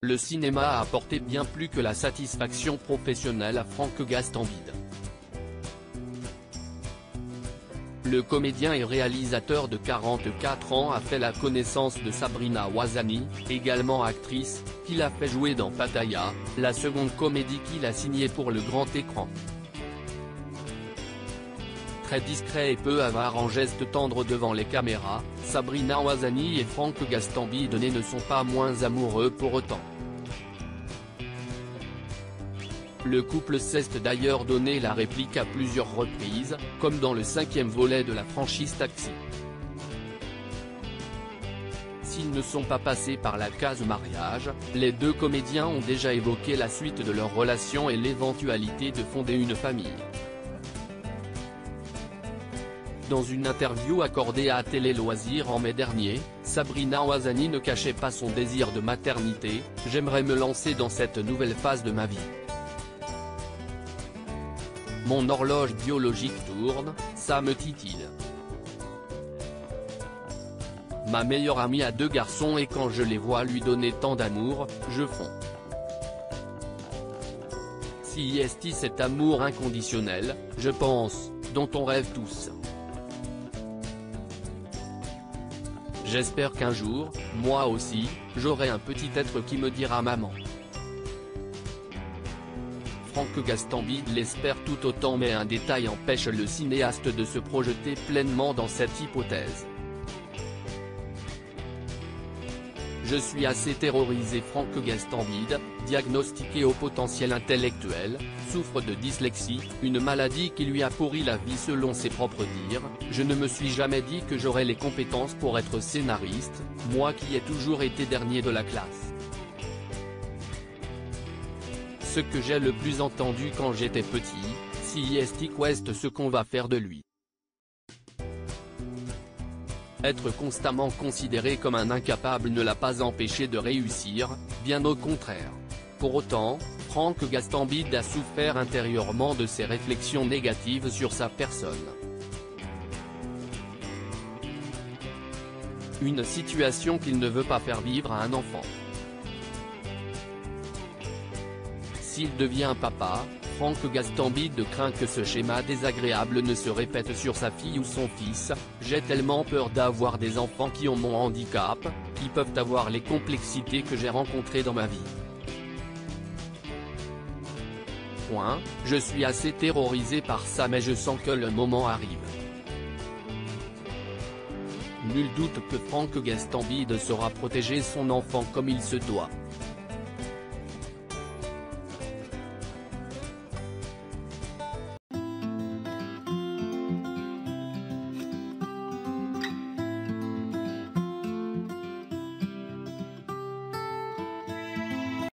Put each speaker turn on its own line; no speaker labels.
Le cinéma a apporté bien plus que la satisfaction professionnelle à Franck Gastambide. Le comédien et réalisateur de 44 ans a fait la connaissance de Sabrina Ouazani, également actrice, qu'il a fait jouer dans Pattaya, la seconde comédie qu'il a signée pour le grand écran. Très discret et peu avare en gestes tendres devant les caméras, Sabrina Ouazani et Franck Gastambide ne sont pas moins amoureux pour autant. Le couple s'est d'ailleurs donné la réplique à plusieurs reprises, comme dans le 5e volet de la franchise Taxi. S'ils ne sont pas passés par la case mariage, les deux comédiens ont déjà évoqué la suite de leur relation et l'éventualité de fonder une famille. Dans une interview accordée à Télé Loisirs en mai dernier, Sabrina Ouazani ne cachait pas son désir de maternité. « J'aimerais me lancer dans cette nouvelle phase de ma vie. Mon horloge biologique tourne, ça me titille. Ma meilleure amie a 2 garçons et quand je les vois lui donner tant d'amour, je fonds. Si est cet amour inconditionnel, je pense, dont on rêve tous. J'espère qu'un jour, moi aussi, j'aurai un petit être qui me dira maman. » Franck Gastambide l'espère tout autant, mais un détail empêche le cinéaste de se projeter pleinement dans cette hypothèse. Je suis assez terrorisé. Franck Gastambide, diagnostiqué au potentiel intellectuel, souffre de dyslexie, une maladie qui lui a pourri la vie selon ses propres dires. Je ne me suis jamais dit que j'aurais les compétences pour être scénariste, moi qui ai toujours été dernier de la classe. Ce que j'ai le plus entendu quand j'étais petit, si est Quest ce qu'on va faire de lui. Être constamment considéré comme un incapable ne l'a pas empêché de réussir, bien au contraire. Pour autant, Franck Gastambide a souffert intérieurement de ces réflexions négatives sur sa personne. Une situation qu'il ne veut pas faire vivre à un enfant. S'il devient papa, Franck Gastambide craint que ce schéma désagréable ne se répète sur sa fille ou son fils. J'ai tellement peur d'avoir des enfants qui ont mon handicap, qui peuvent avoir les complexités que j'ai rencontrées dans ma vie. Je suis assez terrorisé par ça, mais je sens que le moment arrive. Nul doute que Franck Gastambide saura protéger son enfant comme il se doit.